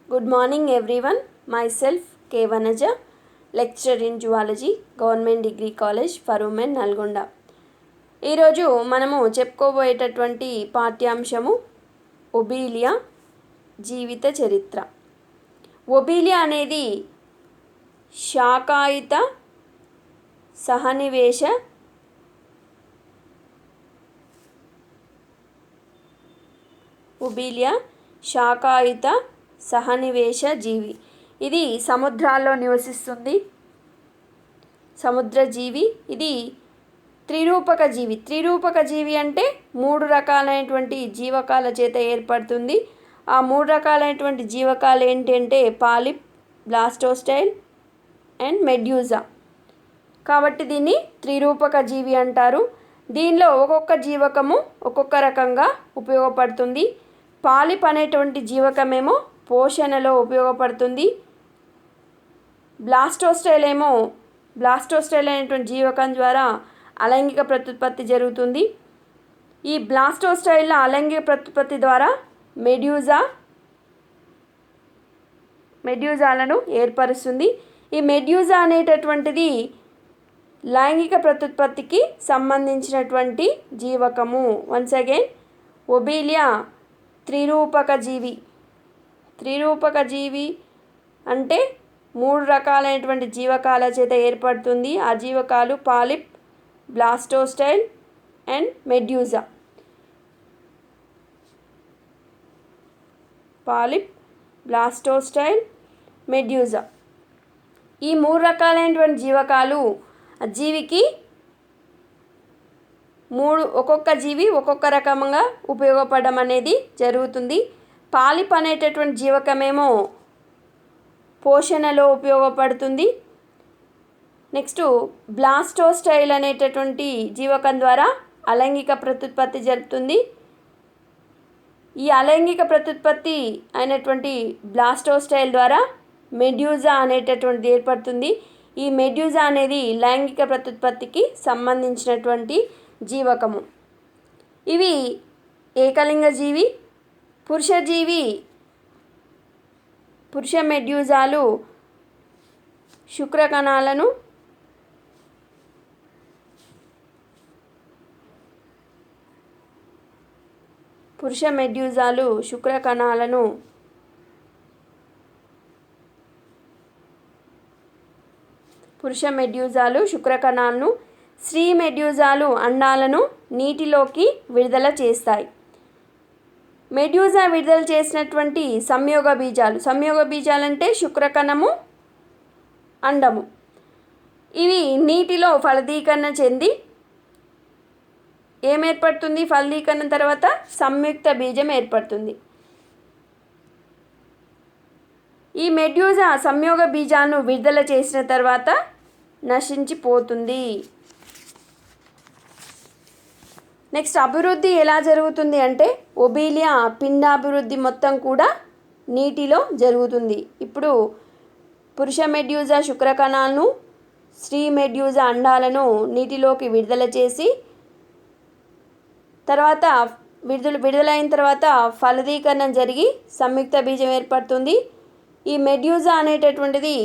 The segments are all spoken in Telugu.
Good morning everyone. Myself K. Vanaja, lecturer in Zoology, Government Degree College, Farumen, Nalgonda. ఈరోజు మనము చెప్పుకోబోయేటటువంటి పాఠ్యాంశము ఒబీలియా జీవిత చరిత్ర. ఒబీలియా అనేది శాకాయుత సహనివేశ ఒబీలియా శాకాయుత సహనివేశ జీవి. ఇది సముద్రాల్లో నివసిస్తుంది. సముద్ర జీవి. ఇది త్రిరూపక జీవి. త్రిరూపక జీవి అంటే 3 రకాలైనటువంటి జీవకాల చేత ఏర్పడుతుంది. ఆ 3 రకాలైనటువంటి జీవకాలు ఏంటంటే పాలిప్, బ్లాస్టోస్టైల్ అండ్ మెడ్యూజా. కాబట్టి దీన్ని త్రిరూపక జీవి అంటారు. దీనిలో ఒక్కొక్క జీవకము ఒక్కొక్క రకంగా ఉపయోగపడుతుంది. పాలిప్ అనేటువంటి జీవకమేమో పోషణలో ఉపయోగపడుతుంది. బ్లాస్టోస్టైల్ అనేటువంటి జీవకం ద్వారా అలైంగిక ప్రత్యుత్పత్తి జరుగుతుంది. ఈ బ్లాస్టోస్టైల్ అలైంగిక ప్రత్యుత్పత్తి ద్వారా మెడ్యూజాలను ఏర్పరుస్తుంది. ఈ మెడ్యూజా అనేటటువంటిది లైంగిక ప్రత్యుత్పత్తికి సంబంధించినటువంటి జీవకము. వన్స్ అగైన్, ఒబీలియా త్రిరూపక జీవి. త్రిరూపక జీవి అంటే 3 రకాలైనటువంటి జీవకాల చేత ఏర్పడుతుంది. ఆ జీవకాలు పాలిప్, బ్లాస్టోస్టైల్ అండ్ మెడ్యూజా. పాలిప్, బ్లాస్టోస్టైల్, మెడ్యూజా. ఈ 3 రకాలైనటువంటి జీవకాలు జీవికి ఒక్కొక్క జీవి ఒక్కొక్క రకంగా ఉపయోగపడడం అనేది జరుగుతుంది. పాలిప్ అనేటటువంటి జీవకమేమో పోషణలో ఉపయోగపడుతుంది. నెక్స్ట్ బ్లాస్టోస్టైల్ అనేటటువంటి జీవకం ద్వారా అలైంగిక ప్రత్యుత్పత్తి జరుపుతుంది. ఈ అలైంగిక ప్రత్యుత్పత్తి అయినటువంటి బ్లాస్టోస్టైల్ ద్వారా మెడ్యూజా అనేటటువంటిది ఏర్పడుతుంది. ఈ మెడ్యూజా అనేది లైంగిక ప్రత్యుత్పత్తికి సంబంధించినటువంటి జీవకము. ఇవి ఏకలింగ జీవి. పురుష మెడ్యూజాలు శుక్రకణాలను శుక్రకణాలను స్త్రీ మెడ్యూజాలు అండాలను నీటిలోకి విడుదల చేస్తాయి. మెడ్యూజా విడుదల చేసినటువంటి సంయోగ బీజాలు అంటే శుక్రకణము, అండము. ఇవి నీటిలో ఫలదీకరణ చెంది ఏమేర్పడుతుంది? ఫలదీకరణ తర్వాత సంయుక్త బీజం ఏర్పడుతుంది. ఈ మెడ్యూజా సంయోగ బీజాలను విడుదల చేసిన తర్వాత నశించిపోతుంది. నెక్స్ట్ అభివృద్ధి ఎలా జరుగుతుంది అంటే ఒబీలియా పిండాభివృద్ధి మొత్తం కూడా నీటిలో జరుగుతుంది. ఇప్పుడు పురుష మెడ్యూజా శుక్రకణాలను, స్త్రీ మెడ్యూజా అండాలను నీటిలోకి విడుదల చేసి తర్వాత విడుదలైన తర్వాత ఫలదీకరణం జరిగి సంయుక్త బీజం ఏర్పడుతుంది. ఈ మెడ్యూజా అనేటటువంటిది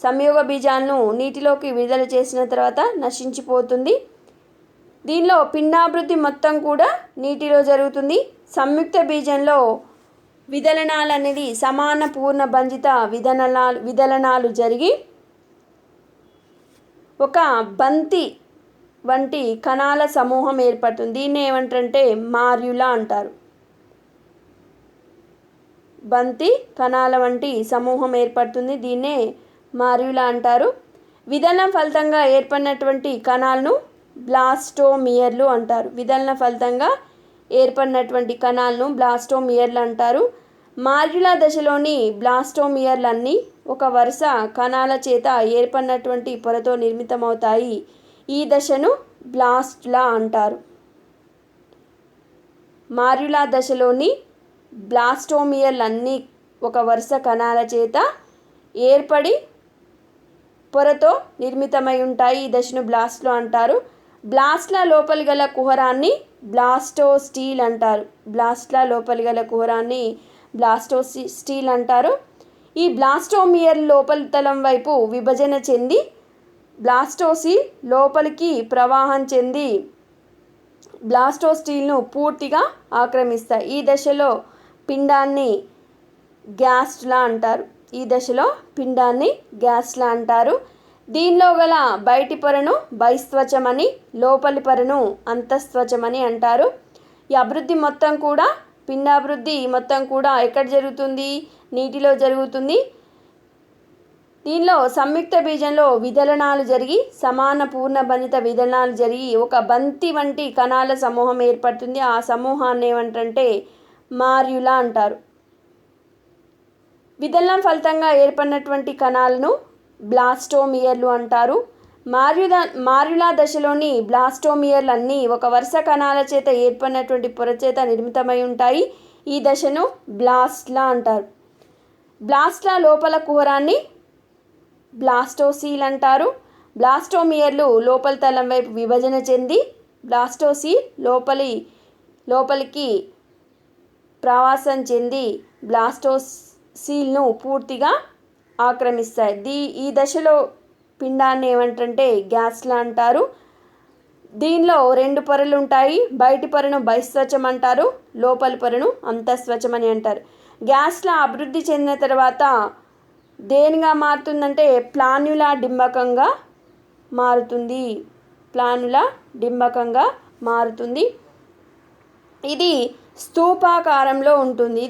సంయోగ బీజాలను నీటిలోకి విడుదల చేసిన తర్వాత నశించిపోతుంది. దీనిలో పిండాభివృద్ధి మొత్తం కూడా నీటిలో జరుగుతుంది. సంయుక్త బీజంలో విదలనాలు అనేది సమాన పూర్ణ బంధిత విదలనాలు జరిగి ఒక బంతి వంటి కణాల సమూహం ఏర్పడుతుంది. దీన్ని ఏమంటారంటే మార్యులా అంటారు. బంతి కణాల వంటి సమూహం ఏర్పడుతుంది. దీన్నే మార్యులా అంటారు. విదలనం ఫలితంగా ఏర్పడినటువంటి కణాలను బ్లాస్టోమియర్లు అంటారు. విదలన ఫలితంగా ఏర్పడినటువంటి కణాలను బ్లాస్టోమియర్లు అంటారు. మార్యులా దశలోని బ్లాస్టోమియర్లన్నీ ఒక వరుస కణాల చేత ఏర్పడినటువంటి పొరతో నిర్మితమవుతాయి. ఈ దశను బ్లాస్టులా అంటారు. మార్యులా దశలోని బ్లాస్టోమియర్లన్నీ ఒక వరుస కణాల చేత ఏర్పడి పొరతో నిర్మితమై ఉంటాయి. ఈ దశను బ్లాస్టులు అంటారు. బ్లాస్ట్ల లోపలి గల కుహరాన్ని బ్లాస్టోస్టీల్ అంటారు. బ్లాస్ట్ల లోపలి గల కుహరాన్ని బ్లాస్టోస్టీల్ అంటారు. ఈ బ్లాస్టోమియర్ లోపలితలం వైపు విభజన చెంది బ్లాస్టోసిల్ లోపలికి ప్రవాహం చెంది బ్లాస్టోసిల్ను పూర్తిగా ఆక్రమిస్తాయి. ఈ దశలో పిండాన్ని గ్యాస్ట్లా అంటారు. ఈ దశలో పిండాన్ని గ్యాస్ట్లా అంటారు. దీనిలో గల బయటి పొరను బహిస్త్వచమని, లోపలి పొరను అంతఃస్త్వచమని అంటారు. ఈ అభివృద్ధి మొత్తం కూడా, పిండాభివృద్ధి మొత్తం కూడా ఎక్కడ జరుగుతుంది? నీటిలో జరుగుతుంది. దీనిలో సంయుక్త బీజంలో విదలనాలు జరిగి, సమాన పూర్ణబంధిత విదలనాలు జరిగి ఒక బంతి వంటి కణాల సమూహం ఏర్పడుతుంది. ఆ సమూహాన్ని ఏమంటారంటే మాడ్యులా అంటారు. విదలనం ఫలితంగా ఏర్పడినటువంటి కణాలను బ్లాస్టోమియర్లు అంటారు. మాడ్యులా దశలోని బ్లాస్టోమియర్లు అన్నీ ఒక వరుస కణాల చేత ఏర్పడినటువంటి పొర చేత నిర్మితమై ఉంటాయి. ఈ దశను బ్లాస్ట్లా అంటారు. బ్లాస్ట్ల లోపల కుహరాన్ని బ్లాస్టోసీల్ అంటారు. బ్లాస్టోమియర్లు లోపలి తలం వైపు విభజన చెంది బ్లాస్టోసీల్ లోపలికి ప్రవాసం చెంది బ్లాస్టోసీల్ను పూర్తిగా ఆక్రమిస్తాయి. ఈ దశలో పిండాన్ని ఏమంటారంటే గ్యాస్ట్లా అంటారు. దీనిలో 2 పొరలు ఉంటాయి. బయటి పొరను బహిస్త్వచం అంటారు, లోపలి పొరను అంతఃస్త్వచం అని అంటారు. గ్యాస్ట్లా అభివృద్ధి చెందిన తర్వాత దేనిగా మారుతుందంటే ప్లాన్యులా డింబకంగా మారుతుంది. ప్లాన్యులా డింబకంగా మారుతుంది. ఇది స్తూపాకారంలో ఉంటుంది.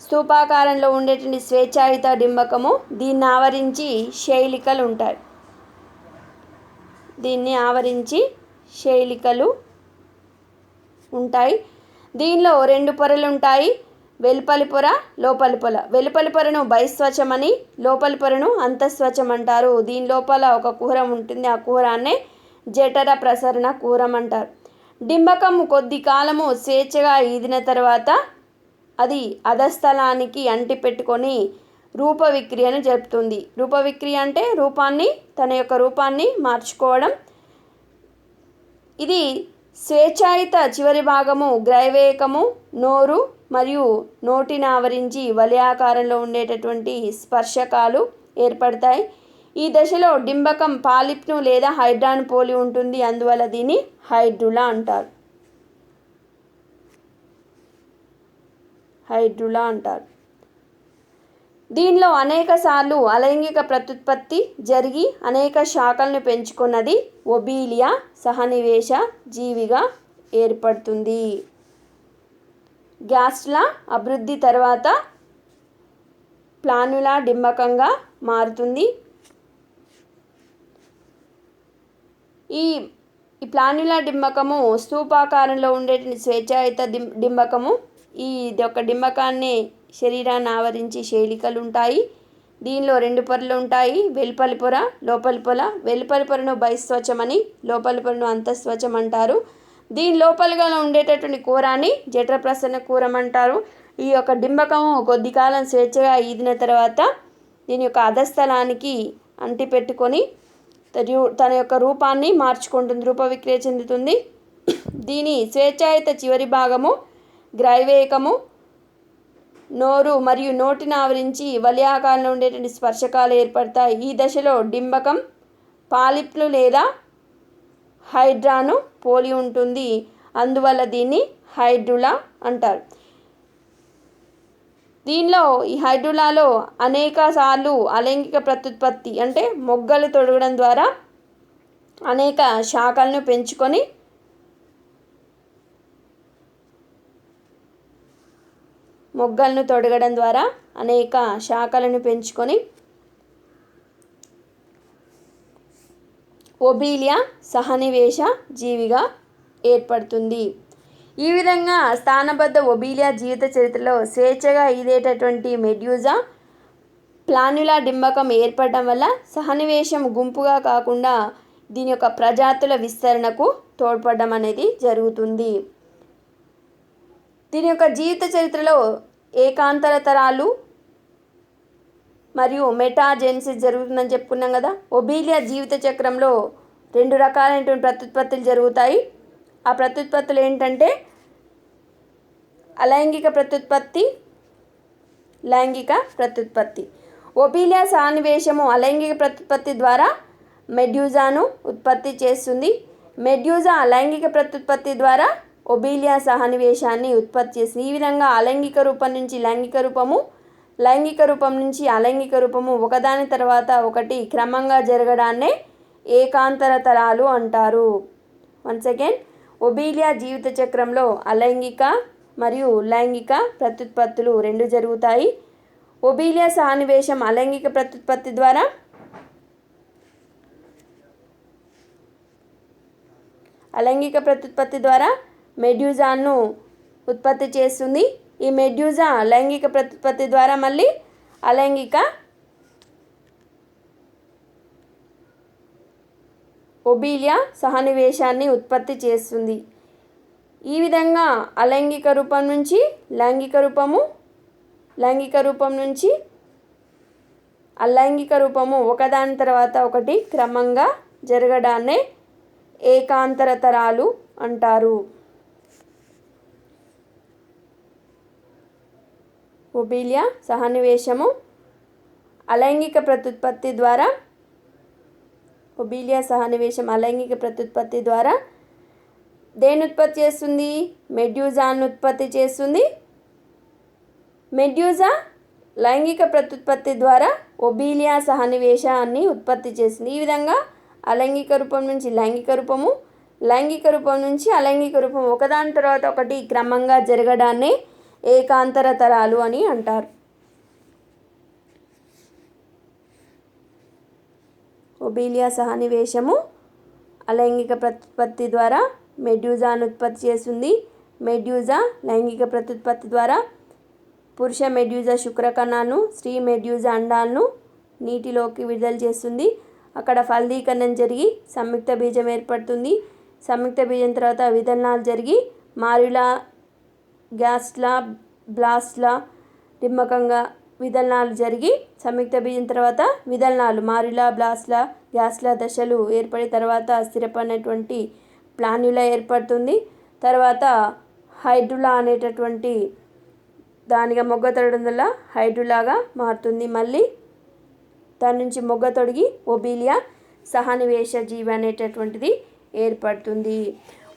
స్తూపాకారంలో ఉండేటువంటి స్వేచ్ఛాయుత డింబకము. దీన్ని ఆవరించి శైలికలు ఉంటాయి. దీనిలో 2 పొరలు ఉంటాయి. వెలుపలి పొర, లోపలి పొర. వెలుపలి పొరను బహిస్త్వచమని, లోపలి పొరను అంతఃస్త్వచం అంటారు. దీని లోపల ఒక కుహరం ఉంటుంది. ఆ కుహరాన్నే జఠర ప్రసరణ కుహరం అంటారు. డింబకము కొద్ది కాలము స్వేచ్ఛగా ఈదిన తర్వాత అది అధస్థలానికి అంటిపెట్టుకొని రూప విక్రియను జరుపుతుంది. రూప విక్రియ అంటే తన యొక్క రూపాన్ని మార్చుకోవడం. ఇది స్వేచ్ఛాయుత చివరి భాగము గ్రైవేకము, నోరు మరియు నోటిని ఆవరించి వలయాకారంలో ఉండేటటువంటి స్పర్శకాలు ఏర్పడతాయి. ఈ దశలో డింబకం పాలిప్ను లేదా హైడ్రాను పోలి ఉంటుంది. అందువల్ల దీన్ని హైడ్రులా అంటారు. దీనిలో అనేక సార్లు అలైంగిక ప్రత్యుత్పత్తి జరిగి అనేక శాఖలను పెంచుకున్నది ఒబీలియా సహనివేశ జీవిగా ఏర్పడుతుంది. గ్యాస్ట్లా అభివృద్ధి తర్వాత ప్లాన్యులా డింబకంగా మారుతుంది. ఈ ప్లాన్యులా డింబకము స్తూపాకారంలో ఉండే స్వేచ్ఛాయుత డింబకము. ఈ యొక్క డింబకాన్ని శరీరాన్ని ఆవరించి శైలికలు ఉంటాయి. దీనిలో 2 పొరలు ఉంటాయి. వెలుపలి పొర, లోపలి పొర. వెలుపలి పొరను బహిస్త్వచమని, లోపలి పొరను అంతఃస్త్వచం అంటారు. దీని లోపలిగా ఉండేటటువంటి కుహరాన్ని జఠర ప్రసరణ కుహరం అంటారు. ఈ యొక్క డింబకము కొద్ది కాలం స్వేచ్ఛగా ఈదిన తర్వాత దీని యొక్క అధస్థలానికి అంటిపెట్టుకొని తన యొక్క రూపాన్ని మార్చుకుంటుంది, రూప విక్రియ చెందుతుంది. దీని స్వేచ్ఛాయుత చివరి భాగము గ్రైవేకము, నోరు మరియు నోటిని ఆవరించి వలయాకారంలో ఉండేటువంటి స్పర్శకాలు ఏర్పడతాయి. ఈ దశలో డింబకం పాలిప్లు లేదా హైడ్రాను పోలి ఉంటుంది. అందువల్ల దీన్ని హైడ్రులా అంటారు. దీనిలో ఈ హైడ్రులాలో అనేక సార్లు అలైంగిక ప్రత్యుత్పత్తి అంటే మొగ్గలు తొడగడం ద్వారా అనేక శాఖలను పెంచుకొని ఒబీలియా సహనివేశ జీవిగా ఏర్పడుతుంది. ఈ విధంగా స్థానబద్ధ ఒబీలియా జీవిత చరిత్రలో స్వేచ్ఛగా ఈదేటటువంటి మెడ్యూజా ప్లాన్యులా డింబకం ఏర్పడటం వల్ల సహనివేశం గుంపుగా కాకుండా దీని యొక్క ప్రజాతుల విస్తరణకు తోడ్పడడం అనేది జరుగుతుంది. దీని యొక్క జీవిత చరిత్రలో ఏకాంతర తరాలు మరియు మెటాజెన్సిస్ జరుగుతుందని చెప్పుకున్నాం కదా. ఒబీలియా జీవిత చక్రంలో 2 రకాలైనటువంటి ప్రత్యుత్పత్తులు జరుగుతాయి. ఆ ప్రత్యుత్పత్తులు ఏంటంటే అలైంగిక ప్రత్యుత్పత్తి లైంగిక ప్రత్యుత్పత్తి. ఒబీలియా సన్నివేశము అలైంగిక ప్రత్యుత్పత్తి ద్వారా మెడ్యూజాను ఉత్పత్తి చేస్తుంది. మెడ్యూజా లైంగిక ప్రత్యుత్పత్తి ద్వారా ఒబీలియా సన్నివేశాన్ని ఉత్పత్తి చేస్తుంది. ఈ విధంగా అలైంగిక రూపం నుంచి లైంగిక రూపము, లైంగిక రూపం నుంచి అలైంగిక రూపము ఒకదాని తర్వాత ఒకటి క్రమంగా జరగడాన్నే ఏకాంతర తరాలు అంటారు. వన్స్ అగైన్, ఒబీలియా జీవిత చక్రంలో అలైంగిక మరియు లైంగిక ప్రత్యుత్పత్తులు రెండు జరుగుతాయి. ఒబీలియా సన్నివేశం అలైంగిక ప్రత్యుత్పత్తి ద్వారా మెడ్యూజాను ఉత్పత్తి చేస్తుంది. ఈ మెడ్యూజా లైంగిక ప్రత్యుత్పత్తి ద్వారా మళ్ళీ అలైంగిక ఒబీలియా సన్నివేశాన్ని ఉత్పత్తి చేస్తుంది. ఈ విధంగా అలైంగిక రూపం నుంచి లైంగిక రూపము, లైంగిక రూపం నుంచి అలైంగిక రూపము ఒకదాని తర్వాత ఒకటి క్రమంగా జరగడాన్నే ఏకాంతర తరాలు అంటారు. ఒబీలియా సన్నివేశము అలైంగిక ప్రత్యుత్పత్తి ద్వారా దేన్ని ఉత్పత్తి చేస్తుంది? మెడ్యూజాను ఉత్పత్తి చేస్తుంది. మెడ్యూజా లైంగిక ప్రత్యుత్పత్తి ద్వారా ఒబీలియా సన్నివేశాన్ని ఉత్పత్తి చేస్తుంది. ఈ విధంగా అలైంగిక రూపం నుంచి లైంగిక రూపము, లైంగిక రూపం నుంచి అలైంగిక రూపం ఒకదాని తర్వాత ఒకటి క్రమంగా జరగడాన్నే ఏకాంతర తరాలు అని అంటారు. ఒబీలియా సన్నివేశము అలైంగిక ప్రత్యుత్పత్తి ద్వారా మెడ్యూజాను ఉత్పత్తి చేస్తుంది. మెడ్యూజా లైంగిక ప్రత్యుత్పత్తి ద్వారా పురుష మెడ్యూజా శుక్రకణాలను, స్త్రీ మెడ్యూజా అండాలను నీటిలోకి విడుదల చేస్తుంది. అక్కడ ఫలదీకరణం జరిగి సంయుక్త బీజం ఏర్పడుతుంది. సంయుక్త బీజం తర్వాత విదలనాలు జరిగి మారులా, గ్యాస్ట్లా, బ్లాస్ట్లా డింబకంగా విదలనాలు జరిగి సంయుక్త బీజం తర్వాత విదలనాలు మారులా, బ్లాస్ట్లా, గ్యాస్ట్లా దశలు ఏర్పడిన తర్వాత స్థిరపడినటువంటి ప్లాన్యులా ఏర్పడుతుంది. తర్వాత హైడ్రులా అనేటటువంటి దానిగా మొగ్గ తొడగడం వల్ల హైడ్రులాగా మారుతుంది. మళ్ళీ దాని నుంచి మొగ్గ తొడిగి ఒబీలియా సన్నివేశ జీవి అనేటటువంటిది ఏర్పడుతుంది.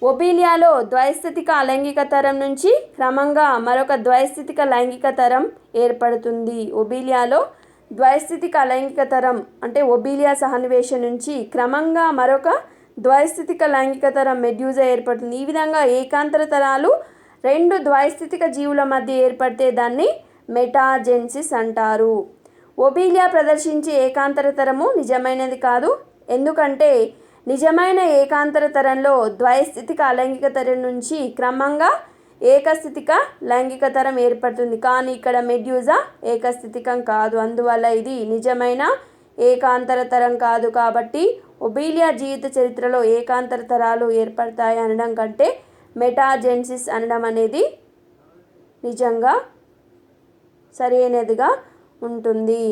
ఒబీలియాలో ద్వైస్థితిక అలైంగిక తరం నుంచి క్రమంగా మరొక ద్వైస్థితిక లైంగిక తరం ఏర్పడుతుంది. ఒబీలియాలో ద్వైస్థితిక అలైంగిక తరం అంటే ఒబీలియా సన్నివేశం నుంచి క్రమంగా మరొక ద్వైస్థితిక లైంగిక తరం మెడ్యూజా ఏర్పడుతుంది. ఈ విధంగా ఏకాంతర తరాలు రెండు ద్వైస్థితిక జీవుల మధ్య ఏర్పడితే దాన్ని మెటాజెన్సిస్ అంటారు. ఒబీలియా ప్రదర్శించే ఏకాంతర తరము నిజమైనది కాదు. ఎందుకంటే నిజమైన ఏకాంతర తరంలో ద్వైస్థితిక అలైంగిక తరం నుంచి క్రమంగా ఏకస్థితిక లైంగిక తరం ఏర్పడుతుంది. కానీ ఇక్కడ మెడ్యూజా ఏకస్థితికం కాదు. అందువల్ల ఇది నిజమైన ఏకాంతర తరం కాదు. కాబట్టి ఒబీలియా జీవిత చరిత్రలో ఏకాంతర తరాలు ఏర్పడతాయి అనడం కంటే మెటాజెన్సిస్ అనడం అనేది నిజంగా సరైనదిగా ఉంటుంది.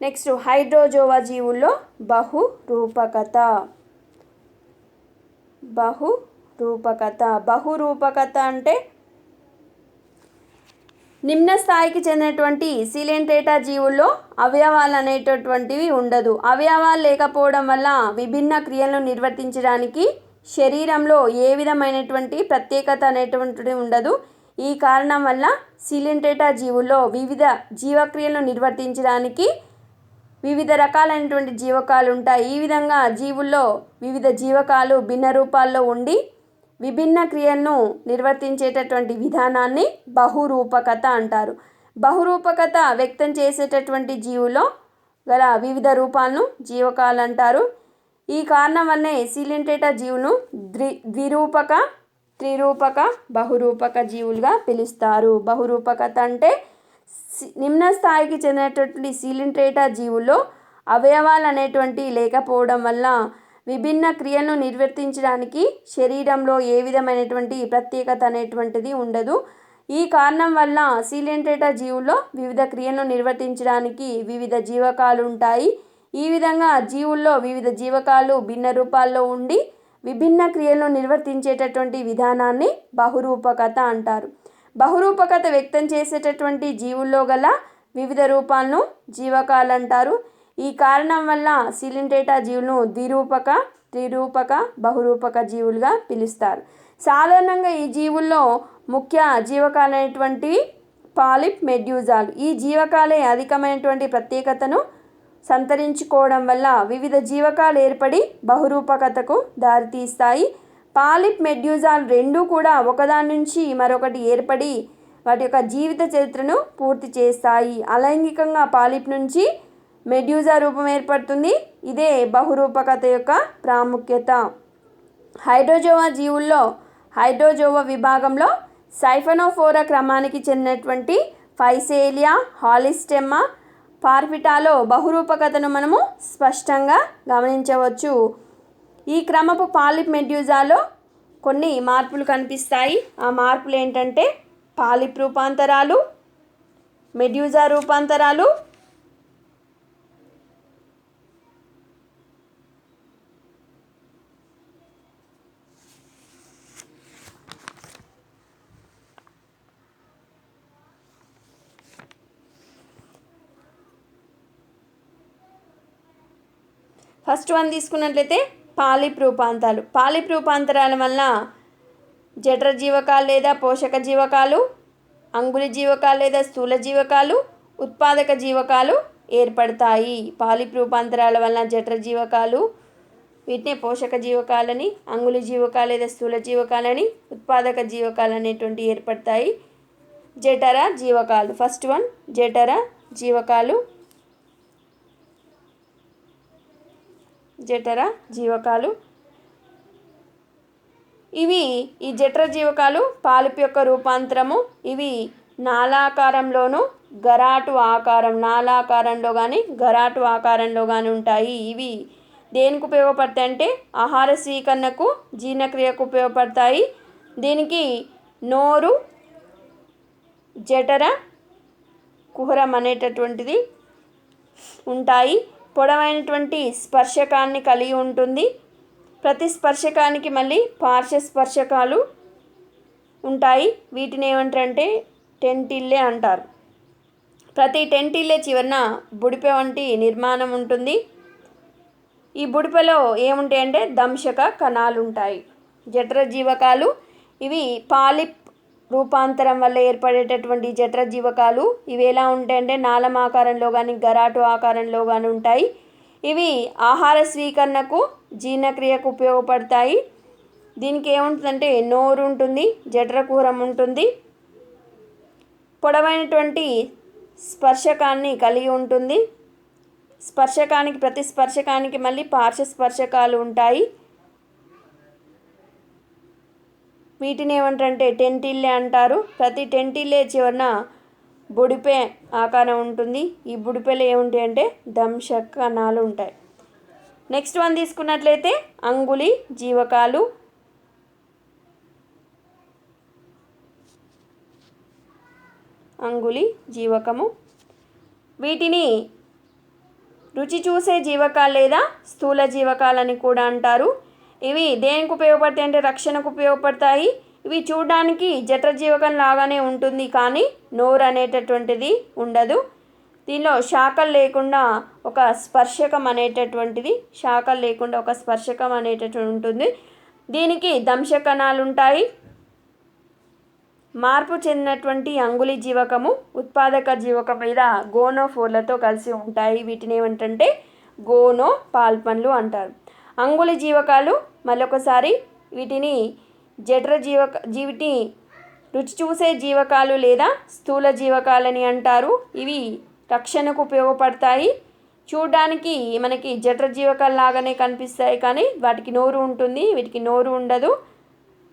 నెక్స్ట్, హైడ్రోజోవా జీవుల్లో బహురూపకత. బహురూపకత అంటే నిమ్న స్థాయికి చెందినటువంటి సిలెంట్రేటా జీవుల్లో అవయవాలు అనేటటువంటివి ఉండదు. అవయవాలు లేకపోవడం వల్ల విభిన్న క్రియలను నిర్వర్తించడానికి శరీరంలో ఏ విధమైనటువంటి ప్రత్యేకత అనేటువంటిది ఉండదు. ఈ కారణం వల్ల సిలెంట్రేటా జీవుల్లో వివిధ జీవక్రియలను నిర్వర్తించడానికి వివిధ రకాలైనటువంటి జీవకాలు ఉంటాయి. ఈ విధంగా జీవుల్లో వివిధ జీవకాలు భిన్న రూపాల్లో ఉండి విభిన్న క్రియలను నిర్వర్తించేటటువంటి విధానాన్ని బహురూపకత అంటారు. బహురూపకత వ్యక్తం చేసేటటువంటి జీవుల్లో గల వివిధ రూపాలను జీవకాలు అంటారు. ఈ కారణం వల్లనే సిలెంట్రేటా జీవును ద్విరూపక, త్రిరూపక, బహురూపక జీవులుగా పిలుస్తారు. బహురూపకత అంటే నిమ్న స్థాయికి చెందినటువంటి సిలెంట్రేటా జీవుల్లో అవయవాలు అనేటువంటి లేకపోవడం వల్ల విభిన్న క్రియలను నిర్వర్తించడానికి శరీరంలో ఏ విధమైనటువంటి ప్రత్యేకత అనేటువంటిది ఉండదు. ఈ కారణం వల్ల సిలెంట్రేటా జీవుల్లో వివిధ క్రియలను నిర్వర్తించడానికి వివిధ జీవకాలు ఉంటాయి. ఈ విధంగా జీవుల్లో వివిధ జీవకాలు భిన్న రూపాల్లో ఉండి విభిన్న క్రియలను నిర్వర్తించేటటువంటి విధానాన్ని బహురూపకత అంటారు. బహురూపకత వ్యక్తం చేసేటటువంటి జీవుల్లో గల వివిధ రూపాలను జీవకాలు అంటారు. ఈ కారణం వల్ల సిలిండ్రేటా జీవులను ద్విరూపక, త్రిరూపక, బహురూపక జీవులుగా పిలుస్తారు. సాధారణంగా ఈ జీవుల్లో ముఖ్య జీవకాలు అనేటువంటివి పాలిప్, మెడ్యూజాలు. ఈ జీవకాలే అధికమైనటువంటి ప్రత్యేకతను సంతరించుకోవడం వల్ల వివిధ జీవకాలు ఏర్పడి బహురూపకతకు దారితీస్తాయి. పాలిప్, మెడ్యూజాలు రెండూ కూడా ఒకదాని నుంచి మరొకటి ఏర్పడి వాటి యొక్క జీవిత చరిత్రను పూర్తి చేస్తాయి. అలైంగికంగా పాలిప్ నుంచి మెడ్యూజా రూపం ఏర్పడుతుంది. ఇదే బహురూపకత యొక్క ప్రాముఖ్యత. హైడ్రోజోవా జీవుల్లో హైడ్రోజోవా విభాగంలో సైఫనోఫోరా క్రమానికి చెందినటువంటి ఫైసేలియా, హాలిస్టెమ్మా, పార్ఫిటాలో బహురూపకతను మనము స్పష్టంగా గమనించవచ్చు. ఈ క్రమపు పాలిప్, మెడ్యూజాలో కొన్ని మార్పులు కనిపిస్తాయి. ఆ మార్పులు ఏంటంటే పాలిప్ రూపాంతరాలు, మెడ్యూజా రూపాంతరాలు, ఫస్ట్ వన్ తీసుకున్నట్లయితే పాలిప్ రూపాంతరాలు. పాలిప్ రూపాంతరాల వల్ల జఠర జీవకాలు లేదా పోషక జీవకాలు, అంగుళి జీవకాలు లేదా స్థూల జీవకాలు, ఉత్పాదక జీవకాలు ఏర్పడతాయి. పాలిప్ రూపాంతరాల వలన జఠర జీవకాలు, వీటిని పోషక జీవకాలని, అంగుళి జీవకాలు లేదా స్థూల జీవకాలని, ఉత్పాదక జీవకాలు అనేటువంటి ఏర్పడతాయి. జఠర జీవకాలు. First one జఠర జీవకాలు. జఠర జీవకాలు ఇవి ఈ జఠర జీవకాలు పాలిప్ యొక్క రూపాంతరము. ఇవి నాళాకారంలోను గరాటు ఆకారం, నాళాకారంలో కానీ గరాటు ఆకారంలో కానీ ఉంటాయి. ఇవి దేనికి ఉపయోగపడతాయి అంటే ఆహార స్వీకరణకు, జీర్ణక్రియకు ఉపయోగపడతాయి. దీనికి నోరు, జఠర కుహరం అనేటటువంటిది ఉంటాయి. పొడవైనటువంటి స్పర్శకాన్ని కలిగి ఉంటుంది. ప్రతి స్పర్శకానికి మళ్ళీ పార్శ్వ స్పర్శకాలు ఉంటాయి. వీటిని ఏమంటారంటే టెంటిల్లే అంటారు. ప్రతి టెంటిల్లే చివరన బుడిపె వంటి నిర్మాణం ఉంటుంది. ఈ బుడిపెలో ఏముంటాయంటే దంశక కణాలు ఉంటాయి. జఠర జీవకాలు ఇవి పాలిప్ రూపాంతరం వల్ల ఏర్పడేటటువంటి జఠర జీవకాలు. ఇవి ఎలా ఉంటాయంటే నాళం ఆకారంలో కానీ గరాటు ఆకారంలో కానీ ఉంటాయి. ఇవి ఆహార స్వీకరణకు, జీర్ణక్రియకు ఉపయోగపడతాయి. దీనికి ఏముంటుందంటే నోరు ఉంటుంది, జఠర కుహరం ఉంటుంది, పొడవైనటువంటి స్పర్శకాన్ని కలిగి ఉంటుంది. స్పర్శకానికి ప్రతి స్పర్శకానికి మళ్ళీ పార్శ్వ స్పర్శకాలు ఉంటాయి. వీటిని ఏమంటారంటే టెంటిల్లే అంటారు. ప్రతి టెంటిల్లే చివరన బుడిపె ఆకారం ఉంటుంది. ఈ బుడిపెలో ఏముంటాయి అంటే దంశక కణాలు ఉంటాయి. నెక్స్ట్ వన్ తీసుకున్నట్లయితే అంగుళి జీవకాలు. అంగుళి జీవకము. వీటిని రుచి చూసే జీవకాలు లేదా స్థూల జీవకాలని కూడా అంటారు. ఇవి దేనికి ఉపయోగపడతాయి అంటే రక్షణకు ఉపయోగపడతాయి. ఇవి చూడడానికి జఠర జీవకం లాగానే ఉంటుంది, కానీ నోరు అనేటటువంటిది ఉండదు. దీనిలో శాఖలు లేకుండా ఒక స్పర్శకం అనేటటువంటిది ఉంటుంది. దీనికి దంశకణాలు ఉంటాయి. మార్పు చెందినటువంటి అంగుళి జీవకము ఉత్పాదక జీవకం మీద గోనోఫోర్లతో కలిసి ఉంటాయి. వీటిని ఏమంటే గోనో పాల్పన్లు అంటారు. అంగుళి జీవకాలు మరొకసారి వీటిని జఠర జీవిటి రుచి చూసే జీవకాలు లేదా స్థూల జీవకాలని అంటారు. ఇవి రక్షణకు ఉపయోగపడతాయి. చూడడానికి మనకి జఠర జీవకాలు లాగానే కనిపిస్తాయి, కానీ వాటికి నోరు ఉంటుంది, వీటికి నోరు ఉండదు.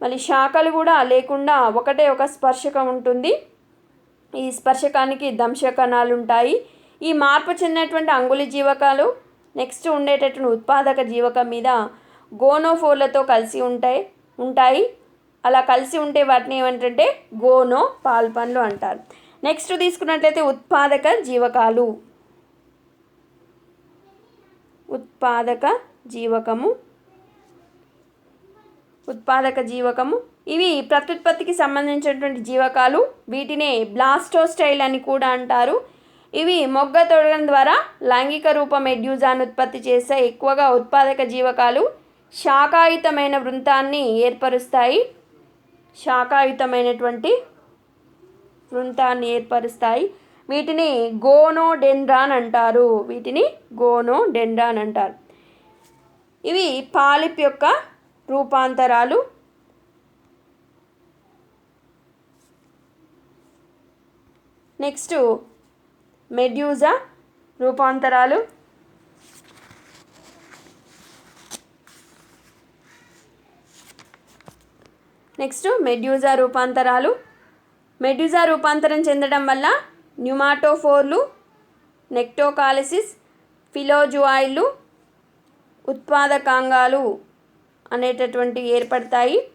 మళ్ళీ శాఖలు కూడా లేకుండా ఒకటే ఒక స్పర్శకం ఉంటుంది. ఈ స్పర్శకానికి దంశకణాలు ఉంటాయి. ఈ మార్పు చెందినటువంటి అంగుళి జీవకాలు నెక్స్ట్ ఉండేటటువంటి ఉత్పాదక జీవకం మీద గోనోఫోర్లతో కలిసి ఉంటాయి. అలా కలిసి ఉంటే వాటిని ఏమంటారంటే గోనో పాల్పన్లు అంటారు. నెక్స్ట్ తీసుకున్నట్లయితే ఉత్పాదక జీవకాలు. ఉత్పాదక జీవకము ఉత్పాదక జీవకము. ఇవి ప్రత్యుత్పత్తికి సంబంధించినటువంటి జీవకాలు. వీటినే బ్లాస్టోస్టైల్ అని కూడా అంటారు. ఇవి మొగ్గ తొడగడం ద్వారా లైంగిక రూపం మెడ్యూజాను ఉత్పత్తి చేసే ఎక్కువగా ఉత్పాదక జీవకాలు శాఖాయుతమైన వృంతాన్ని ఏర్పరుస్తాయి. శాఖాయుతమైనటువంటి వృంతాన్ని ఏర్పరుస్తాయి. వీటిని గోనోడెండ్రాన్ అంటారు. వీటిని గోనోడెండ్రాన్ అంటారు. ఇవి పాలిప్ యొక్క రూపాంతరాలు. నెక్స్ట్ మెడ్యూజా రూపాంతరాలు. మెడ్యూజా రూపాంతరం చెందడం వల్ల న్యూమాటోఫోర్లు, నెక్టోకాలిసిస్, ఫిలోజువాయిడ్లు, ఉత్పాదకాంగాలు అనేటటువంటి ఏర్పడతాయి.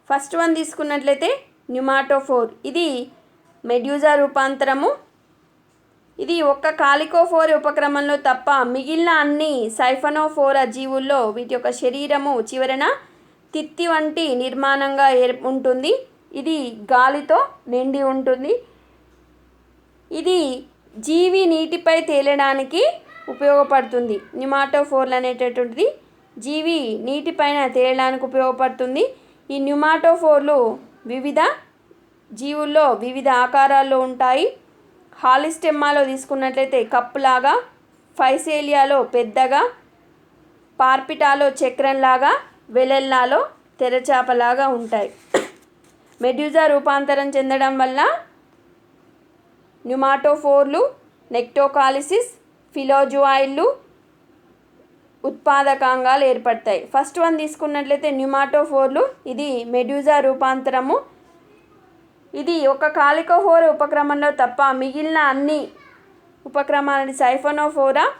ఫస్ట్ వన్ తీసుకున్నట్లయితే న్యూమాటోఫోర్. ఇది మెడ్యూజా రూపాంతరము. ఇది ఒక్క కాలికోఫోర్ ఉపక్రమంలో తప్ప మిగిలిన అన్ని సైఫనోఫోరా జీవుల్లో వీటి యొక్క శరీరము చివరన తిత్తి వంటి నిర్మాణంగా ఉంటుంది. ఇది గాలితో నిండి ఉంటుంది. ఇది జీవి నీటిపై తేలడానికి ఉపయోగపడుతుంది. న్యూమాటోఫోర్లు అనేటటువంటిది జీవి నీటిపైన తేలడానికి ఉపయోగపడుతుంది. ఈ న్యూమాటోఫోర్లు వివిధ జీవుల్లో వివిధ ఆకారాల్లో ఉంటాయి. హాలిస్టెమ్మాలో తీసుకున్నట్లయితే కప్పులాగా, ఫైసేలియాలో పెద్దగా, పార్పిటాలో చక్రంలాగా, వెలెల్లాలో తెరచాపలాగా ఉంటాయి. మెడ్యూజా రూపాంతరం చెందడం వల్ల న్యూమాటోఫోర్లు, నెక్టోకాలిసిస్, ఫిలోజువాయిడ్లు, ఉత్పాదకాంగాలు ఏర్పడతాయి. ఫస్ట్ వన్ తీసుకున్నట్లయితే న్యూమాటోఫోర్లు. ఇది మెడ్యూజా రూపాంతరము. ఇది ఒక కాలికోఫోర్ ఉపక్రమంలో తప్ప మిగిలిన అన్ని ఉపక్రమాలని సైఫనోఫోరా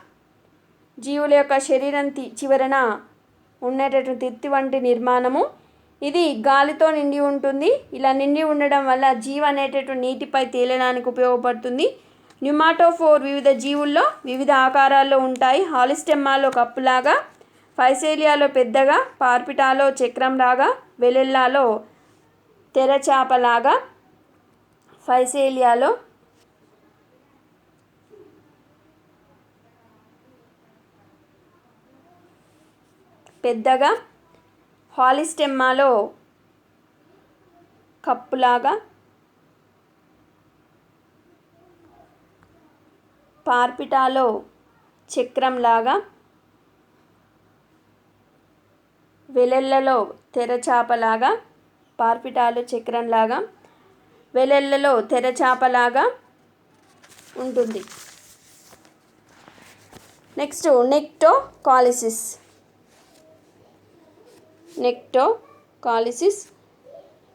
జీవుల యొక్క శరీరం చివరన ఉండేటటువంటి తిత్తి వంటి నిర్మాణము. ఇది గాలితో నిండి ఉంటుంది. ఇలా నిండి ఉండడం వల్ల జీవ అనేటటువంటి నీటిపై తేలడానికి ఉపయోగపడుతుంది. న్యూమాటోఫోర్ వివిధ జీవుల్లో వివిధ ఆకారాల్లో ఉంటాయి. హాలిస్టెమ్మాలో కప్పులాగా, ఫైసేలియాలో పెద్దగా, పార్పిటాలో చక్రంలాగా, వెలెల్లాలో తెరచాపలాగా, ఫైసేలియాలో పెద్దగా, హాలిస్టెమ్మాలో కప్పులాగా, పార్పిటాలో చక్రంలాగా, వెలెల్లలో తెరచాపలాగా, పార్పిటాలో చక్రంలాగా, వెలెల్లలో తెరచాపలాగా ఉంటుంది. నెక్స్ట్ నెక్టోకాలిసిస్.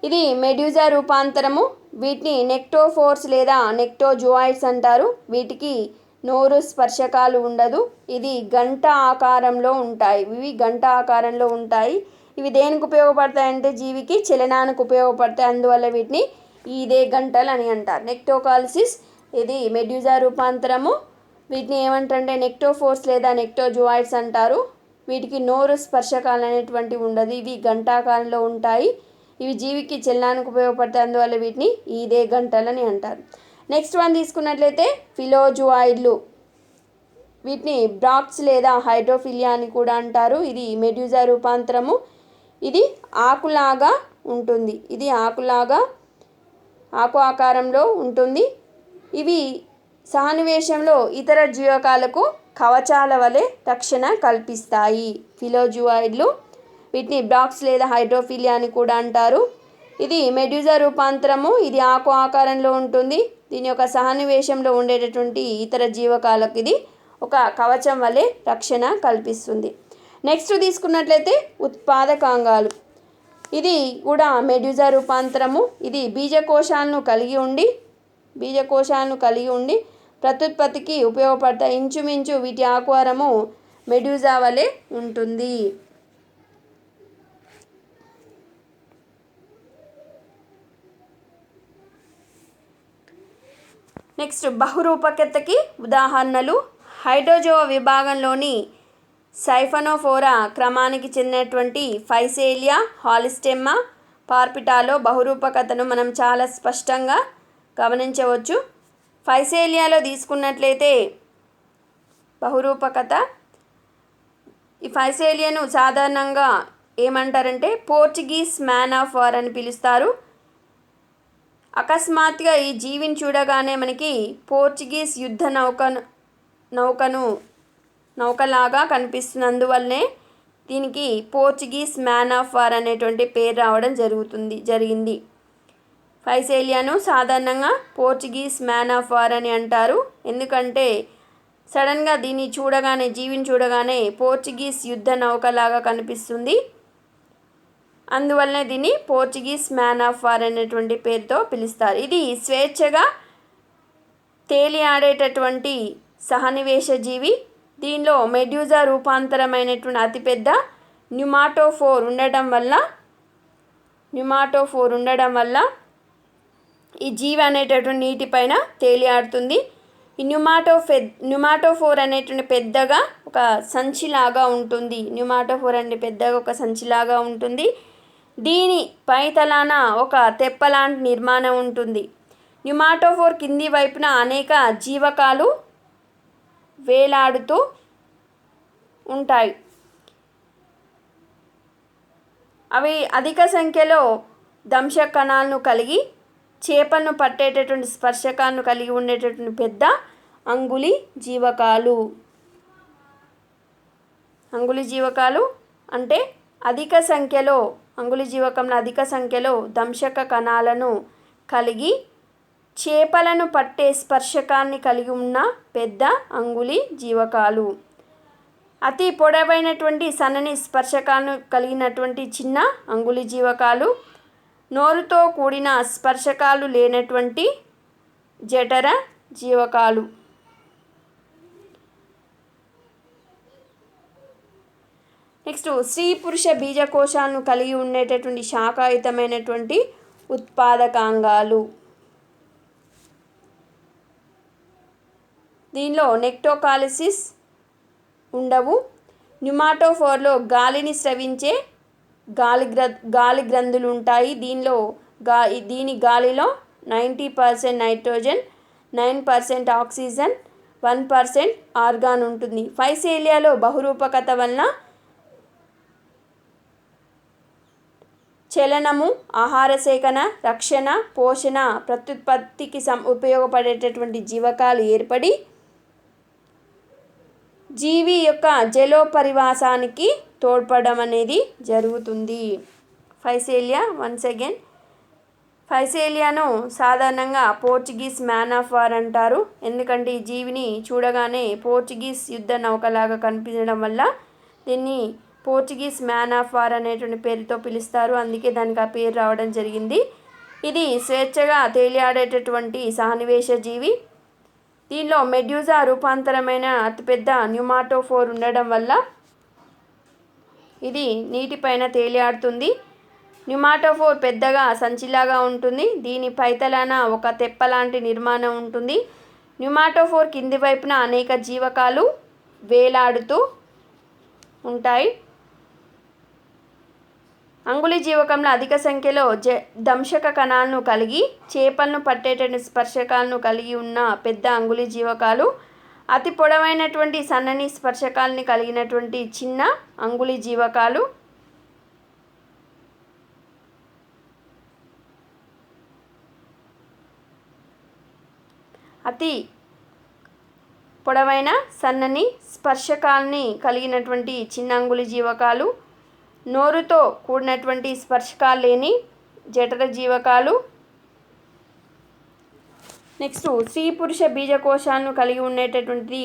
ఇది మెడ్యూజా రూపాంతరము. వీటిని నెక్టోఫోర్స్ లేదా నెక్టోజువాయిడ్స్ అంటారు. వీటికి నోరు స్పర్శకాలు ఉండదు. ఇది గంట ఆకారంలో ఉంటాయి. ఇవి దేనికి ఉపయోగపడతాయంటే జీవికి చలనానికి ఉపయోగపడతాయి. అందువల్ల వీటిని ఈదే గంటలు అని అంటారు. నెక్టోకాలిసిస్ ఇది మెడ్యూజా రూపాంతరము. వీటిని ఏమంటారంటే నెక్టోఫోర్స్ లేదా నెక్టోజువాయిడ్స్ అంటారు. వీటికి నోరు స్పర్శకాలు అనేటువంటివి ఉండదు. ఇవి గంటాకారంలో ఉంటాయి. ఇవి జీవికి చలనానికి ఉపయోగపడతాయి. అందువల్ల వీటిని ఈదే గంటలని అంటారు. నెక్స్ట్ వన్ తీసుకున్నట్లయితే ఫిలోజువాయిడ్లు. వీటిని బ్రాక్స్ లేదా హైడ్రోఫిలియా అని కూడా అంటారు. ఇది మెడ్యూజా రూపాంతరము. ఇది ఆకులాగా ఉంటుంది. ఆకు ఆకారంలో ఉంటుంది. ఇవి సహనివేశంలో ఇతర జీవకాలకు కవచాల వలె రక్షణ కల్పిస్తాయి. ఫిలోజువాయిడ్లు. వీటిని బ్రాక్స్ లేదా హైడ్రోఫిలియా అని కూడా అంటారు. ఇది మెడ్యూజా రూపాంతరము. ఇది ఆకు ఆకారంలో ఉంటుంది. దీని యొక్క సహనివేశంలో ఉండేటటువంటి ఇతర జీవకాలకు ఇది ఒక కవచం వలె రక్షణ కల్పిస్తుంది. నెక్స్ట్ తీసుకున్నట్లయితే ఉత్పాదకాంగాలు. ఇది కూడా మెడ్యూజా రూపాంతరము. ఇది బీజకోశాలను కలిగి ఉండి ప్రత్యుత్పత్తికి ఉపయోగపడతాయి. ఇంచుమించు వీటి ఆకారము మెడ్యూజా వలె ఉంటుంది. నెక్స్ట్ బహురూపకతకి ఉదాహరణలు. హైడ్రోజోవా విభాగంలోని సైఫనోఫోరా క్రమానికి చెందినటువంటి ఫైసేలియా, హాలిస్టెమ్మా, పార్పిటాలో బహురూపకతను మనం చాలా స్పష్టంగా గమనించవచ్చు. ఫైసేలియాలో తీసుకున్నట్లయితే బహురూపకత, ఈ ఫైసేలియాను సాధారణంగా ఏమంటారంటే పోర్చుగీస్ మ్యాన్ ఆఫ్ వార్ అని పిలుస్తారు. అకస్మాత్తుగా ఈ జీవిని చూడగానే మనకి పోర్చుగీస్ యుద్ధ నౌకలాగా కనిపిస్తుంది. అందువల్లనే దీనికి పోర్చుగీస్ మ్యాన్ ఆఫ్ వార్ అనేటువంటి పేరు రావడం జరిగింది. ఫైసేలియాను సాధారణంగా పోర్చుగీస్ మ్యాన్ ఆఫ్ వార్ అని అంటారు. ఎందుకంటే సడన్గా దీన్ని చూడగానే, జీవిని చూడగానే పోర్చుగీస్ యుద్ధ నౌకలాగా కనిపిస్తుంది. అందువల్లనే దీన్ని పోర్చుగీస్ మ్యాన్ ఆఫ్ వార్ అనేటువంటి పేరుతో పిలుస్తారు. ఇది స్వేచ్ఛగా తేలియాడేటటువంటి సహనివేశ జీవి. దీనిలో మెడ్యూజా రూపాంతరమైనటువంటి అతిపెద్ద న్యూమాటోఫోర్ ఉండడం వల్ల ఈ జీవి అనేటటువంటి నీటిపైన తేలియాడుతుంది. ఈ న్యూమాటోఫోర్ అనేటువంటి పెద్దగా ఒక సంచిలాగా ఉంటుంది. దీని పైతలాన ఒక తెప్పలాంటి నిర్మాణం ఉంటుంది. న్యూమాటోఫోర్ కింది వైపున అనేక జీవకాలు వేలాడుతూ ఉంటాయి. అవి అధిక సంఖ్యలో దంశక కణాలను కలిగి చేపలను పట్టేటటువంటి స్పర్శకాలను కలిగి ఉండేటటువంటి పెద్ద అంగుళి జీవకాలు అంటే అంగుళి జీవకంలో అధిక సంఖ్యలో దంశక కణాలను కలిగి చేపలను పట్టే స్పర్శకాన్ని కలిగి ఉన్న పెద్ద అంగుళి జీవకాలు. అతి పొడవైనటువంటి సన్నని స్పర్శకాలను కలిగినటువంటి చిన్న అంగుళి జీవకాలు. నోరుతో కూడిన స్పర్శకాలు లేనటువంటి జఠర జీవకాలు. నెక్స్ట్, స్త్రీ పురుష బీజకోశాలను కలిగి ఉండేటటువంటి శాఖాయుతమైనటువంటి ఉత్పాదకాంగాలు. దీనిలో నెక్టోకాలిసిస్ ఉండవు. న్యూమాటోఫోర్లో గాలిని స్రవించే గాలి గ్రంథులు ఉంటాయి. దీని గాలిలో 90% నైట్రోజన్, 9% ఆక్సిజన్, 1% ఆర్గాన్ ఉంటుంది. ఫైసేలియాలో బహురూపకత వలన చలనము, ఆహార సేకరణ, రక్షణ, పోషణ, ప్రత్యుత్పత్తికి ఉపయోగపడేటటువంటి జీవకాలు ఏర్పడి జీవి యొక్క జలోపరివాసానికి తోడ్పడడం అనేది జరుగుతుంది. ఫైసేలియాను సాధారణంగా పోర్చుగీస్ మ్యాన్ ఆఫ్ వార్ అంటారు. ఎందుకంటే ఈ జీవిని చూడగానే పోర్చుగీస్ యుద్ధ నౌకలాగా కనిపించడం వల్ల దీన్ని పోర్చుగీస్ మ్యాన్ ఆఫ్ వార్ అనేటువంటి పేరుతో పిలుస్తారు. అందుకే దానికి ఆ పేరు రావడం జరిగింది. ఇది స్వేచ్ఛగా తేలియాడేటటువంటి సహనివేశ జీవి. దీనిలో మెడ్యూజా రూపాంతరమైన అతిపెద్ద న్యూమాటోఫోర్ ఉండడం వల్ల ఇది నీటిపైన తేలియాడుతుంది. న్యూమాటోఫోర్ పెద్దగా సంచిలాగా ఉంటుంది. దీని పైతలాన ఒక తెప్పలాంటి నిర్మాణం ఉంటుంది. న్యూమాటోఫోర్ కింది వైపున అనేక జీవకాలు వేలాడుతూ ఉంటాయి. అంగుళి జీవకంలో అధిక సంఖ్యలో దంశక కణాలను కలిగి చేపలను పట్టేటటువంటి స్పర్శకాలను కలిగి ఉన్న పెద్ద అంగుళి జీవకాలు. అతి పొడవైనటువంటి సన్నని స్పర్శకాలని కలిగినటువంటి చిన్న అంగుళి జీవకాలు. అతి పొడవైన సన్నని స్పర్శకాలని కలిగినటువంటి చిన్న అంగుళి జీవకాలు. నోరుతో కూడినటువంటి స్పర్శకాలు లేని జఠర జీవకాలు. నెక్స్ట్, స్త్రీ పురుష బీజకోశాలను కలిగి ఉండేటటువంటి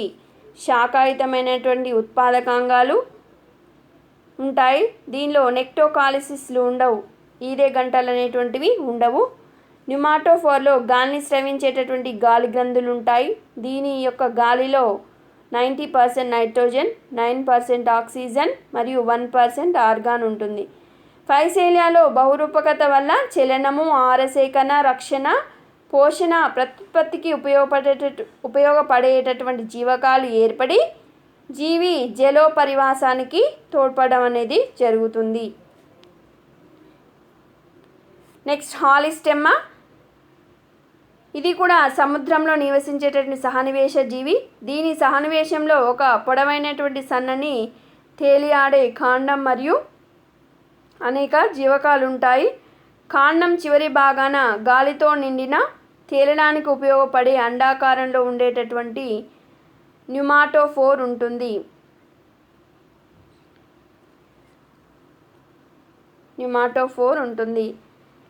శాఖాయుతమైనటువంటి ఉత్పాదకాంగాలు ఉంటాయి. దీనిలో నెక్టోకాలిసిస్లు ఉండవు. ఈదే గంటలు అనేటువంటివి ఉండవు. న్యూమాటోఫోర్లో గాలిని స్రవించేటటువంటి గాలి గ్రంథులు ఉంటాయి. దీని యొక్క గాలిలో 90% నైట్రోజన్, 9% ఆక్సిజన్ మరియు 1% ఆర్గాన్ ఉంటుంది. ఫైసేలియాలో బహురూపకత వల్ల చలనము, ఆహార సేకరణ, రక్షణ, పోషణ, ప్రత్యుత్పత్తికి ఉపయోగపడేటటువంటి జీవకాలు ఏర్పడి జీవి జలోపరివాసానికి తోడ్పడడం అనేది జరుగుతుంది. నెక్స్ట్ హాలిస్టెమ్మా. ఇది కూడా సముద్రంలో నివసించేటటువంటి సహనివేశ జీవి. దీని సహనివేశంలో ఒక పొడవైనటువంటి సన్నని తేలియాడే కాండం మరియు అనేక జీవకాలు ఉంటాయి. కాండం చివరి భాగాన గాలితో నిండిన తేలడానికి ఉపయోగపడే అండాకారంలో ఉండేటటువంటి న్యూమాటోఫోర్ ఉంటుంది.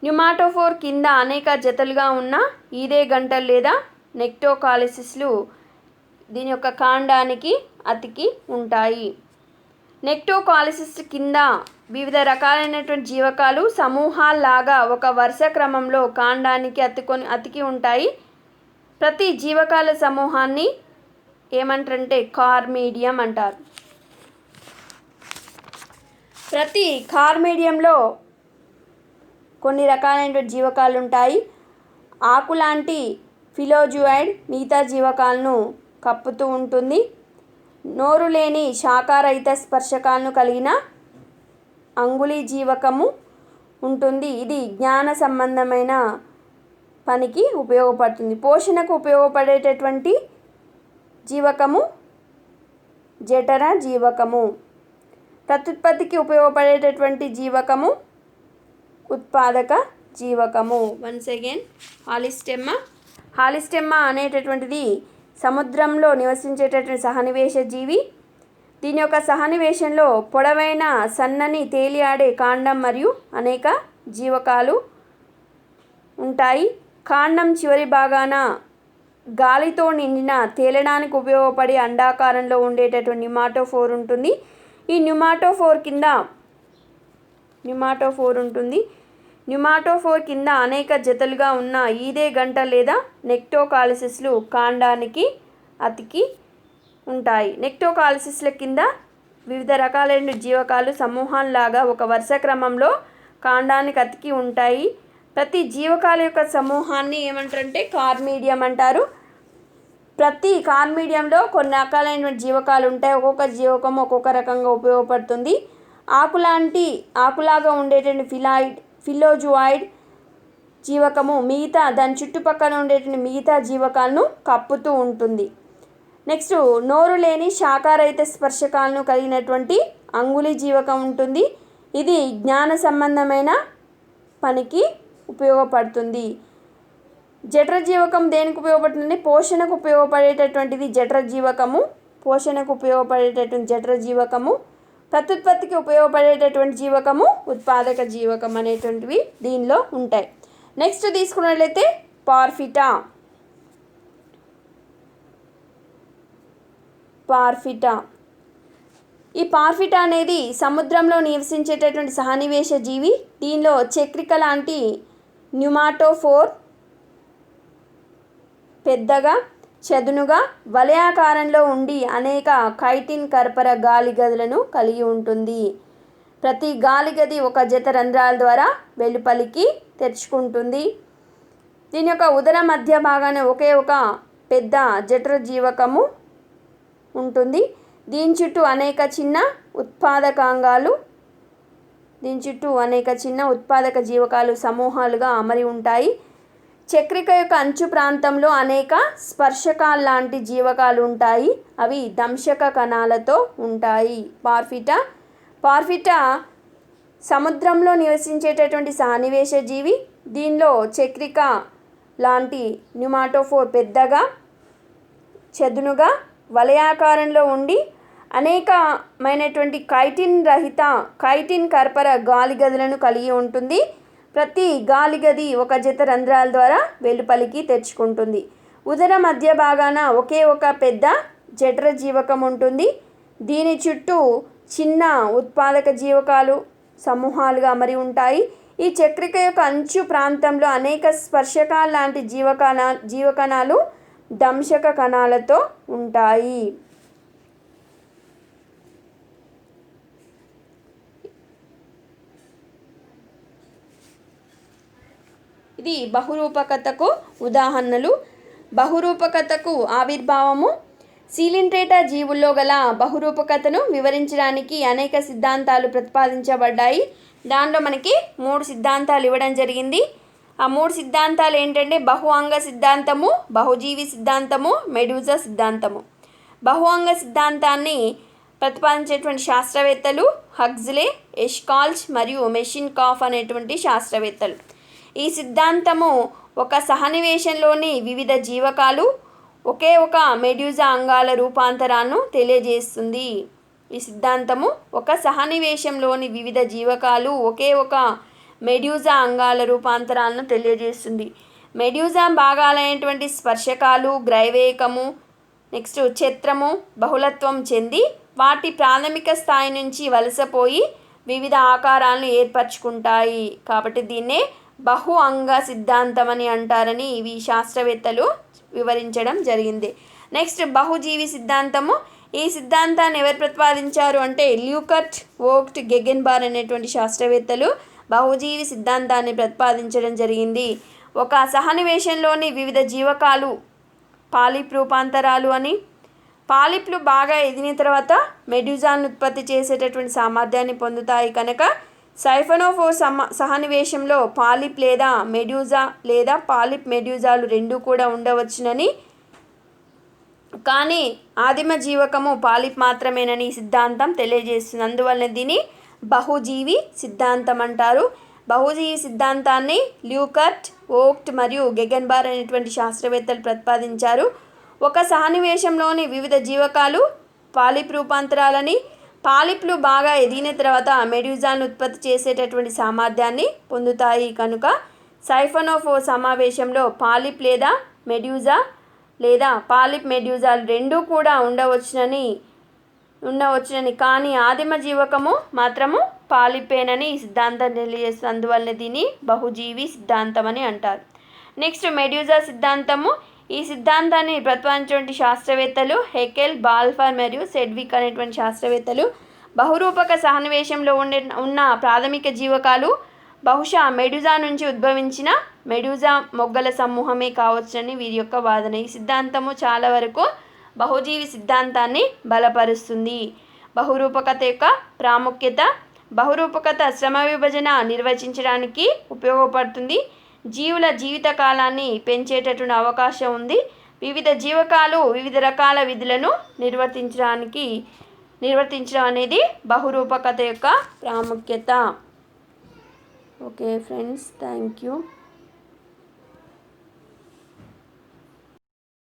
న్యూమాటోఫోర్ కింద అనేక జతలుగా ఉన్న ఈదే గంటలు లేదా నెక్టోకాలిసిస్లు దీని యొక్క కాండానికి అతికి ఉంటాయి. నెక్టోకాలిసిస్ కింద వివిధ రకాలైనటువంటి జీవకాలు సమూహాల్లాగా ఒక వరుస క్రమంలో కాండానికి అతికి ఉంటాయి. ప్రతి జీవకాల సమూహాన్ని ఏమంటారంటే కార్మీడియం అంటారు. ప్రతి కార్మీడియంలో కొన్ని రకాలైనటువంటి జీవకాలు ఉంటాయి. ఆకులాంటి ఫిలోజువైడ్ మిగతా జీవకాలను కప్పుతూ ఉంటుంది. నోరు లేని శాకారహిత స్పర్శకాలను కలిగిన అంగుళీ జీవకము ఉంటుంది. ఇది జ్ఞాన సంబంధమైన పనికి ఉపయోగపడుతుంది. పోషణకు ఉపయోగపడేటటువంటి జీవకము జఠర జీవకము. ప్రత్యుత్పత్తికి ఉపయోగపడేటటువంటి జీవకము ఉత్పాదక జీవకము. వన్స్ అగైన్ హాలిస్టెమ్మా అనేటటువంటిది సముద్రంలో నివసించేటటువంటి సహనివేశ జీవి. దీని యొక్క సహనివేశంలో పొడవైన సన్నని తేలియాడే కాండం మరియు అనేక జీవకాలు ఉంటాయి. కాండం చివరి భాగాన గాలితో నిండిన తేలడానికి ఉపయోగపడే అండాకారంలో ఉండేటటువంటి న్యూమాటోఫోర్ ఉంటుంది. ఈ న్యూమాటోఫోర్ కింద అనేక జతలుగా ఉన్న ఈదే గంట లేదా నెక్టోకాలిసిస్లు కాండానికి అతికి ఉంటాయి. నెక్టోకాలిసిస్ల కింద వివిధ రకాలైన జీవకాలు సమూహాల్లాగా ఒక వరుస క్రమంలో కాండానికి అతికి ఉంటాయి. ప్రతి జీవకాల యొక్క సమూహాన్ని ఏమంటారంటే కార్మీడియం అంటారు. ప్రతి కార్మీడియంలో కొన్ని రకాలైనటువంటి జీవకాలు ఉంటాయి. ఒక్కొక్క జీవకం ఒక్కొక్క రకంగా ఉపయోగపడుతుంది. ఆకులాగా ఉండేటువంటి ఫిలోజువాయిడ్ జీవకము మిగతా దాని చుట్టుపక్కల ఉండేటువంటి మిగతా జీవకాలను కప్పుతూ ఉంటుంది. నెక్స్ట్ నోరు లేని శాకారహిత స్పర్శకాలను కలిగినటువంటి అంగుళీ జీవకం ఉంటుంది. ఇది జ్ఞాన సంబంధమైన పనికి ఉపయోగపడుతుంది. జఠర జీవకం దేనికి ఉపయోగపడుతుంది? పోషణకు ఉపయోగపడేటటువంటిది జఠర జీవకము. ప్రత్యుత్పత్తికి ఉపయోగపడేటటువంటి జీవకము ఉత్పాదక జీవకం అనేటువంటివి దీనిలో ఉంటాయి. నెక్స్ట్ తీసుకున్నట్లయితే పార్ఫిటా. ఈ పార్ఫిటా అనేది సముద్రంలో నివసించేటటువంటి సహనివేశ జీవి. దీనిలో చక్రిక లాంటి న్యూమాటోఫోర్ పెద్దగా చదునుగా వలయాకారంలో ఉండి అనేక కైటిన్ కర్పర గాలి గదులను కలిగి ఉంటుంది. ప్రతి గాలి గది ఒక జత రంధ్రాల ద్వారా వెలుపలికి తెరుచుకుంటుంది. దీని యొక్క ఉదర మధ్య భాగాన ఒకే ఒక పెద్ద జఠర జీవకము ఉంటుంది. దీని చుట్టూ అనేక చిన్న ఉత్పాదక జీవకాలు సమూహాలుగా అమరి ఉంటాయి. చక్రిక యొక్క అంచు ప్రాంతంలో అనేక స్పర్శకాల్లాంటి జీవకాలు ఉంటాయి. అవి దంశక కణాలతో ఉంటాయి. పార్ఫిటా సముద్రంలో నివసించేటటువంటి సహనివేశ జీవి. దీనిలో చక్రిక లాంటి న్యూమాటోఫోర్ పెద్దగా చదునుగా వలయాకారంలో ఉండి అనేకమైనటువంటి కైటిన్ కర్పర గాలి గదులను కలిగి ఉంటుంది. ప్రతి గాలి గది ఒక జత రంధ్రాల ద్వారా వెలుపలికి తెరుచుకుంటుంది. ఉదర మధ్య భాగాన ఒకే ఒక పెద్ద జఠర జీవకం ఉంటుంది. దీని చుట్టూ చిన్న ఉత్పాదక జీవకాలు సమూహాలుగా అమరి ఉంటాయి. ఈ చక్రిక యొక్క అంచు ప్రాంతంలో అనేక స్పర్శకాల లాంటి జీవకణాలు దంశక కణాలతో ఉంటాయి. ఇది బహురూపకతకు ఉదాహరణలు. బహురూపకతకు ఆవిర్భావము సీలింట్రేటా జీవుల్లో గల బహురూపకతను వివరించడానికి అనేక సిద్ధాంతాలు ప్రతిపాదించబడ్డాయి. దానిలో మనకి 3 సిద్ధాంతాలు ఇవ్వడం జరిగింది. ఆ 3 సిద్ధాంతాలు ఏంటంటే బహు అంగ సిద్ధాంతము, బహుజీవి సిద్ధాంతము, మెడూజా సిద్ధాంతము. బహు అంగ సిద్ధాంతాన్ని ప్రతిపాదించేటువంటి శాస్త్రవేత్తలు హక్స్లే, ఎష్కాల్చ్ మరియు మెషిన్కాఫ్ అనేటువంటి శాస్త్రవేత్తలు. ఈ సిద్ధాంతము ఒక సహనివేశంలోని వివిధ జీవకాలు ఒకే ఒక మెడ్యూజా అంగాల రూపాంతరాలను తెలియజేస్తుంది. ఈ సిద్ధాంతము ఒక సహనివేశంలోని వివిధ జీవకాలు ఒకే ఒక మెడ్యూజా అంగాల రూపాంతరాలను తెలియజేస్తుంది. మెడ్యూజా భాగాలైనటువంటి స్పర్శకాలు, గ్రైవేకము, నెక్స్ట్ ఛత్రము బహుళత్వం చెంది వాటి ప్రాథమిక స్థాయి నుంచి వలసపోయి వివిధ ఆకారాలను ఏర్పరచుకుంటాయి. కాబట్టి దీన్నే బహు అంగ సిద్ధాంతం అని అంటారని ఇవి శాస్త్రవేత్తలు వివరించడం జరిగింది. నెక్స్ట్ బహుజీవి సిద్ధాంతము. ఈ సిద్ధాంతాన్ని ఎవరు ప్రతిపాదించారు అంటే ల్యూకర్ట్, వోగ్ట్, గెగెన్బార్ అనేటువంటి శాస్త్రవేత్తలు బహుజీవి సిద్ధాంతాన్ని ప్రతిపాదించడం జరిగింది. ఒక సహనివేశంలోని వివిధ జీవకాలు పాలిప్ రూపాంతరాలు అని, పాలిప్లు బాగా ఎదిగిన తర్వాత మెడ్యూజాలను ఉత్పత్తి చేసేటటువంటి సామర్థ్యాన్ని పొందుతాయి కనుక సైఫోనోఫోర్ సహనివేశంలో పాలిప్ లేదా మెడ్యూజా లేదా పాలిప్ మెడ్యూజాలు రెండూ కూడా ఉండవచ్చునని, కానీ ఆదిమ జీవకము పాలిప్ మాత్రమేనని సిద్ధాంతం తెలియజేస్తుంది. అందువల్ల దీన్ని బహుజీవి సిద్ధాంతం అంటారు. బహుజీవి సిద్ధాంతాన్ని ల్యూకర్ట్, వోగ్ట్ మరియు గెగెన్బార్ అనేటువంటి శాస్త్రవేత్తలు ప్రతిపాదించారు. ఒక సహనివేశంలోని వివిధ జీవకాలు పాలిప్ రూపాంతరాలని, పాలిప్లు బాగా ఎదిగిన తర్వాత మెడ్యూజాలను ఉత్పత్తి చేసేటటువంటి సామర్థ్యాన్ని పొందుతాయి కనుక సైఫోనోఫోర్ సమావేశంలో పాలిప్ లేదా మెడ్యూజా లేదా పాలిప్ మెడ్యూజాలు రెండూ కూడా ఉండవచ్చునని, కానీ ఆదిమ జీవకము మాత్రము పాలిపేనని ఈ సిద్ధాంతం తెలియజేస్తుంది. అందువల్ల దీన్ని బహుజీవి సిద్ధాంతం అని అంటారు. నెక్స్ట్ మెడ్యూజా సిద్ధాంతము. ఈ సిద్ధాంతాన్ని ప్రతిపాదించినటువంటి శాస్త్రవేత్తలు హెకెల్, బాల్ఫర్ మరియు సెడ్విక్ అనేటువంటి శాస్త్రవేత్తలు. బహురూపక సహనివేశంలో ఉన్న ప్రాథమిక జీవకాలు బహుశా మెడ్యూజా నుంచి ఉద్భవించిన మెడ్యూజా మొగ్గల సమూహమే కావచ్చునని వీరి యొక్క వాదన. ఈ సిద్ధాంతము చాలా వరకు బహుజీవి సిద్ధాంతాన్ని బలపరుస్తుంది. బహురూపకత యొక్క ప్రాముఖ్యత. బహురూపకత శ్రమ విభజన నిర్వచించడానికి ఉపయోగపడుతుంది. జీవుల జీవిత కాలాన్ని పెంచేటటువంటి అవకాశం ఉంది. వివిధ జీవకాలు వివిధ రకాల విధులను నిర్వర్తించడం అనేది బహురూపకత యొక్క ప్రాముఖ్యత. Okay friends, thank you.